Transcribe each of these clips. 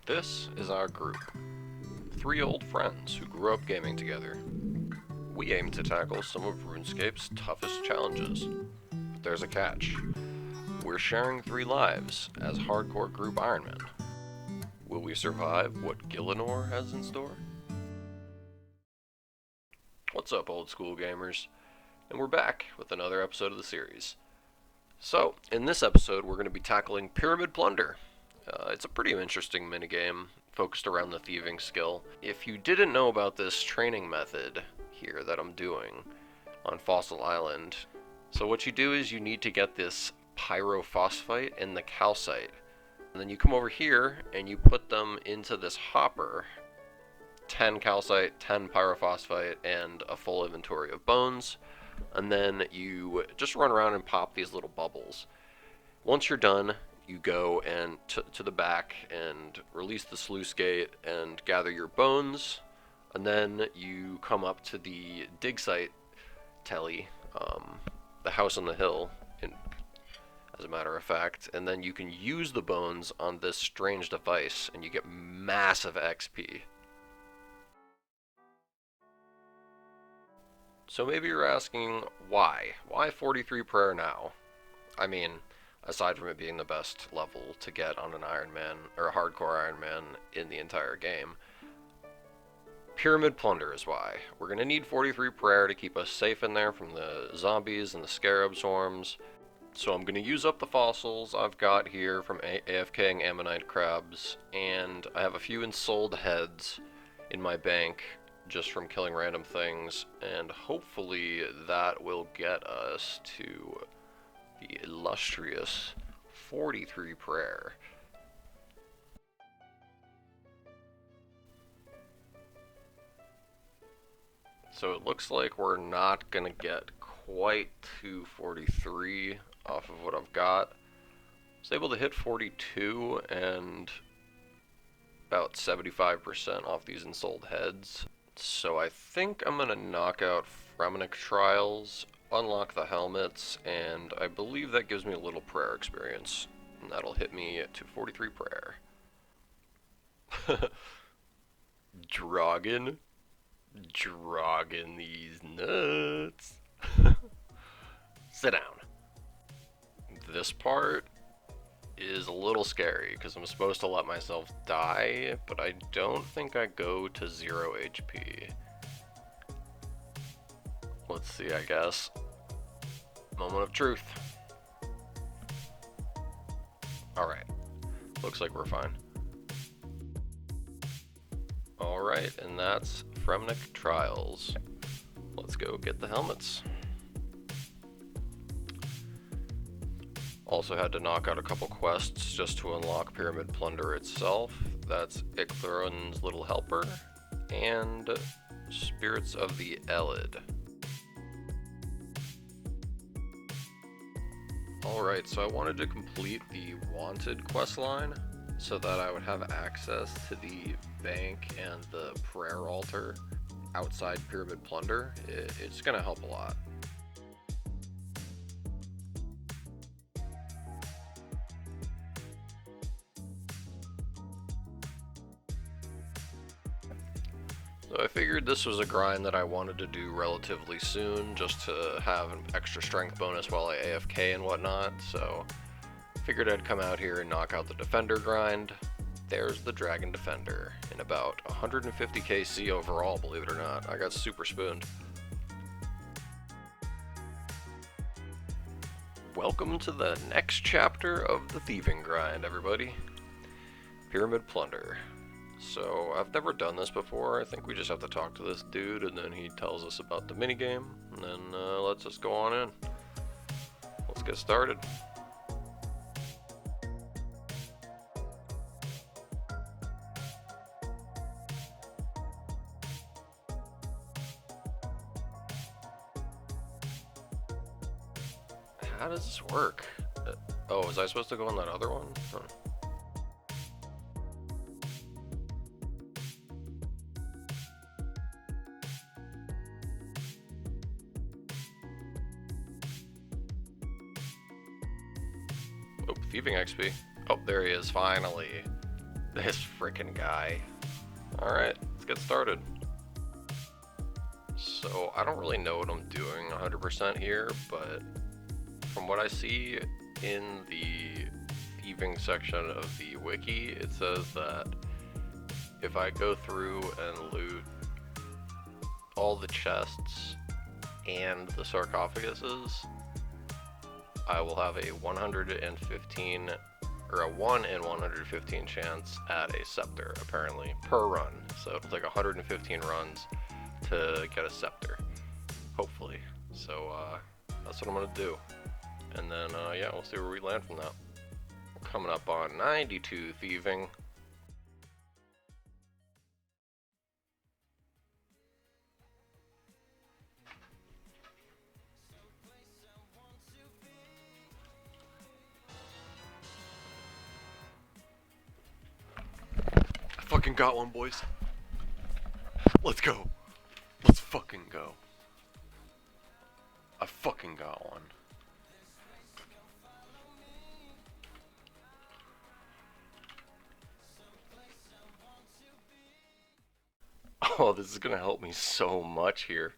This is our group. Three old friends who grew up gaming together. We aim to tackle some of RuneScape's toughest challenges. But there's a catch. We're sharing 3 lives as hardcore group Ironmen. Will we survive what Gillinor has in store? What's up, old school gamers? And we're back with another episode of the series. So, in this episode, we're going to be tackling Pyramid Plunder. It's a pretty interesting minigame focused around the thieving skill. If you didn't know about this training method here that I'm doing on Fossil Island, so what you do is you need to get this pyrophosphite and the calcite. And then you come over here and you put them into this hopper. 10 calcite, 10 pyrophosphite, and a full inventory of bones. And then you just run around and pop these little bubbles. Once you're done, you go and to the back and release the sluice gate and gather your bones. And then you come up to the dig site telly, the house on the hill, as a matter of fact. And then you can use the bones on this strange device and you get massive XP. So maybe you're asking, why? Why 43 prayer now? I mean, aside from it being the best level to get on an Iron Man, or a hardcore Iron Man in the entire game, Pyramid Plunder is why. We're going to need 43 prayer to keep us safe in there from the zombies and the scarab swarms. So I'm going to use up the fossils I've got here from AFKing ammonite crabs, and I have a few ensouled heads in my bank just from killing random things, and hopefully that will get us to the illustrious 43 prayer. So it looks like we're not gonna get quite to 43 off of what I've got. I was able to hit 42 and about 75% off these ensouled heads. So I think I'm going to knock out Fremenic Trials, unlock the helmets, and I believe that gives me a little prayer experience. And that'll hit me to 43 prayer. Drogging these nuts. Sit down. This part is a little scary because I'm supposed to let myself die, but I don't think I go to 0 HP. Let's see, I guess. Moment of truth. Alright. Looks like we're fine. Alright, and that's Fremenic Trials. Let's go get the helmets. Also had to knock out a couple quests just to unlock Pyramid Plunder itself. That's Icthurin's Little Helper and Spirits of the Elid. Alright, so I wanted to complete the Wanted quest line so that I would have access to the bank and the prayer altar outside Pyramid Plunder. It's going to help a lot. So I figured this was a grind that I wanted to do relatively soon, just to have an extra strength bonus while I AFK and whatnot, so figured I'd come out here and knock out the Defender grind. There's the Dragon Defender, in about 150 KC overall, believe it or not. I got super spooned. Welcome to the next chapter of the thieving grind, everybody. Pyramid Plunder. So, I've never done this before. I think we just have to talk to this dude, and then he tells us about the minigame, and then lets us go on in. Let's get started. How does this work? Oh, was I supposed to go on that other one? Huh. Oh, thieving XP. Oh, there he is, finally. This freaking guy. Alright, let's get started. So, I don't really know what I'm doing 100% here, but from what I see in the thieving section of the wiki, it says that if I go through and loot all the chests and the sarcophaguses, I will have a 115 or a 1 in 115 chance at a scepter, apparently, per run. So it'll take 115 runs to get a scepter, hopefully. So that's what I'm gonna do, and then yeah, we'll see where we land from that. We're coming up on 92 thieving. I fucking got one, boys. Let's go. Let's fucking go. I fucking got one. Oh, this is gonna help me so much here.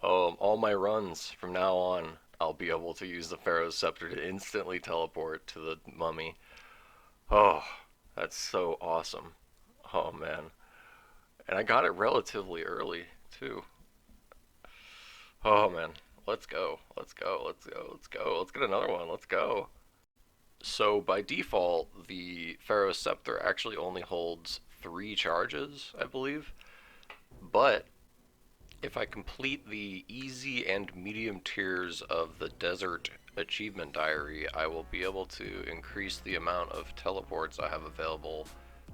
All my runs from now on, I'll be able to use the Pharaoh's Scepter to instantly teleport to the mummy. Oh, that's so awesome. Oh man. And I got it relatively early, too. Oh man. Let's go. Let's go. Let's go. Let's go. Let's get another one. Let's go. So by default, the Pharaoh's Scepter actually only holds 3 charges, I believe. But if I complete the easy and medium tiers of the Desert Achievement Diary, I will be able to increase the amount of teleports I have available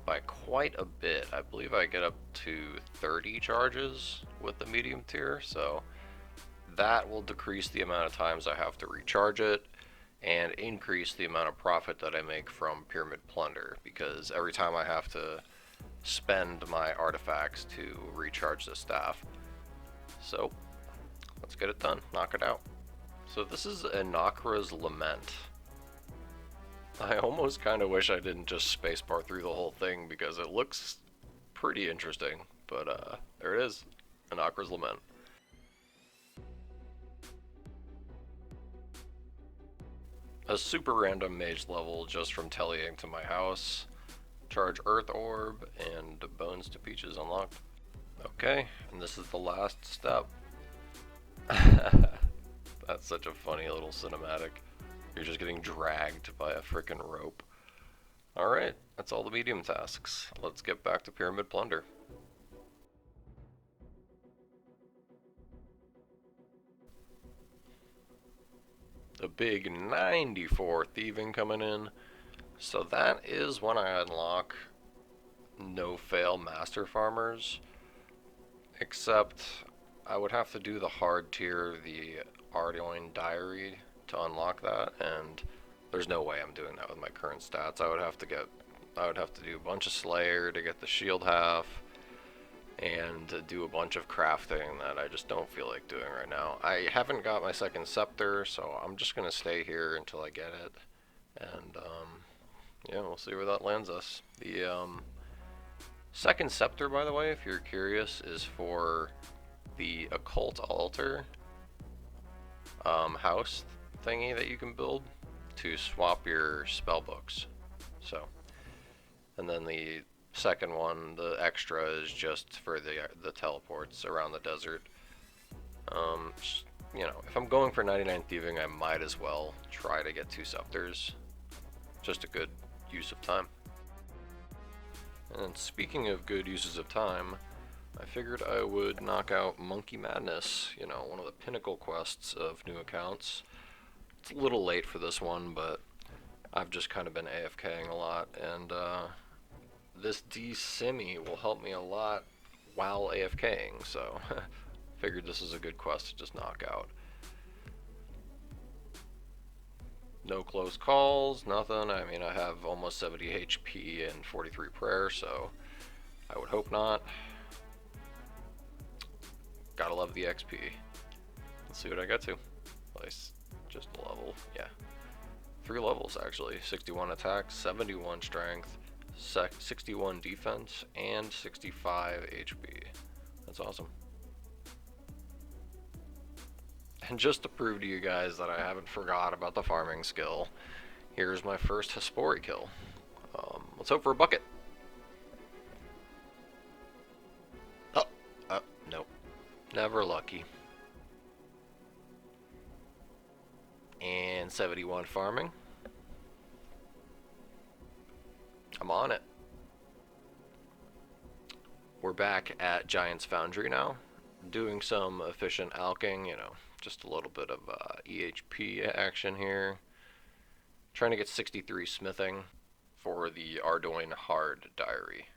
by quite a bit. I believe I get up to 30 charges with the medium tier, so that will decrease the amount of times I have to recharge it and increase the amount of profit that I make from Pyramid Plunder, because every time I have to spend my artifacts to recharge the staff. So let's get it done, knock it out. So this is Anakra's Lament. I almost kind of wish I didn't just spacebar through the whole thing because it looks pretty interesting, but there it is, Anakra's Lament. A super random mage level just from tellying to my house. Charge Earth Orb and Bones to Peaches unlocked. Okay, and this is the last step. That's such a funny little cinematic. You're just getting dragged by a frickin' rope. Alright, that's all the medium tasks. Let's get back to Pyramid Plunder. The big 94 thieving coming in. So that is when I unlock no fail master farmers, except I would have to do the hard tier, the Ardoin Diary, to unlock that, and there's no way I'm doing that with my current stats. I would have to do a bunch of Slayer to get the shield half, and to do a bunch of crafting that I just don't feel like doing right now. I haven't got my second scepter, so I'm just gonna stay here until I get it, and yeah, we'll see where that lands us. The second scepter, by the way, if you're curious, is for the occult altar house thingy that you can build to swap your spell books. So, and then the second one, the extra, is just for the teleports around the desert. You know, if I'm going for 99 thieving, I might as well try to get 2 scepters. Just a good use of time. And speaking of good uses of time, I figured I would knock out Monkey Madness, you know, one of the pinnacle quests of new accounts. It's a little late for this one, but I've just kind of been AFKing a lot, and this D-Simi will help me a lot while AFKing, so figured this is a good quest to just knock out. No close calls, nothing. I mean, I have almost 70 HP and 43 prayer, so I would hope not. Gotta love the XP. Let's see what I get to. Place just a level, yeah. 3 levels actually. 61 attack, 71 strength, 61 defense, and 65 HP. That's awesome. And just to prove to you guys that I haven't forgot about the farming skill, here's my first Hespori kill. Let's hope for a bucket. Oh, nope. Never lucky. And 71 farming. I'm on it. We're back at Giant's Foundry now, doing some efficient alching, you know, just a little bit of EHP action here. Trying to get 63 smithing for the Ardoin Hard Diary.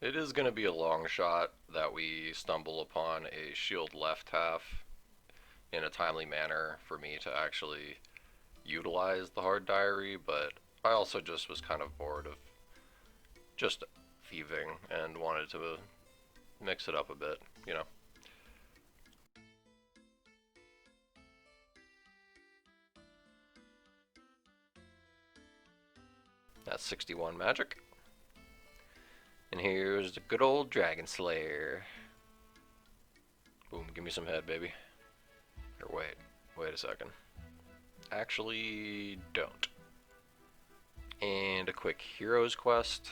It is going to be a long shot that we stumble upon a shield left half in a timely manner for me to actually utilize the Hard Diary, but I also just was kind of bored of just thieving and wanted to mix it up a bit, you know. That's 61 magic. And here's the good old Dragon Slayer. Boom, give me some head, baby. Or wait a second. Actually, don't. And a quick Heroes quest.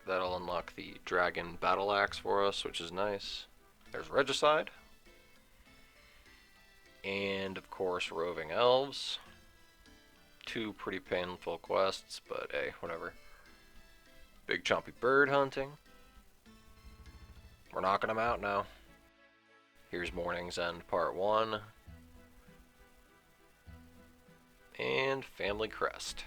That'll unlock the Dragon Battle Axe for us, which is nice. There's Regicide. And, of course, Roving Elves. Two pretty painful quests, but hey, whatever. Big chompy bird hunting. We're knocking them out now. Here's Morning's End Part 1. And Family Crest.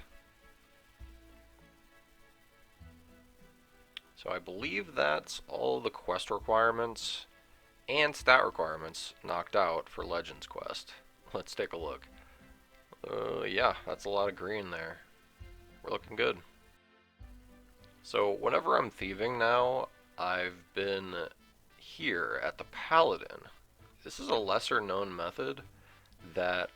So I believe that's all the quest requirements and stat requirements knocked out for Legends Quest. Let's take a look. Yeah, that's a lot of green there. We're looking good. So whenever I'm thieving now, I've been here at the Paladin. This is a lesser known method that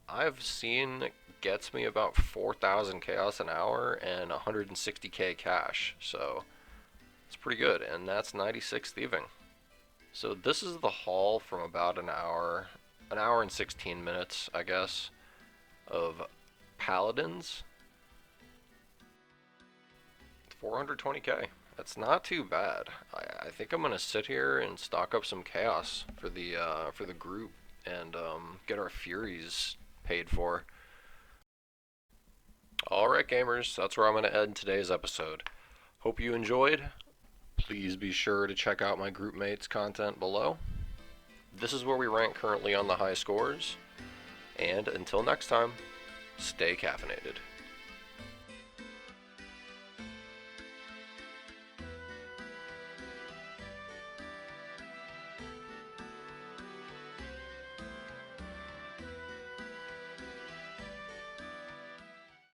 I've seen gets me about 4,000 chaos an hour and 160k cash, so it's pretty good, and that's 96 thieving. So this is the haul from about an hour and 16 minutes, I guess, of Paladins. 420k. That's not too bad. I think I'm gonna sit here and stock up some chaos for the group and get our Furies paid for. Alright gamers, that's where I'm going to end today's episode. Hope you enjoyed. Please be sure to check out my group mates' content below. This is where we rank currently on the high scores. And until next time, stay caffeinated.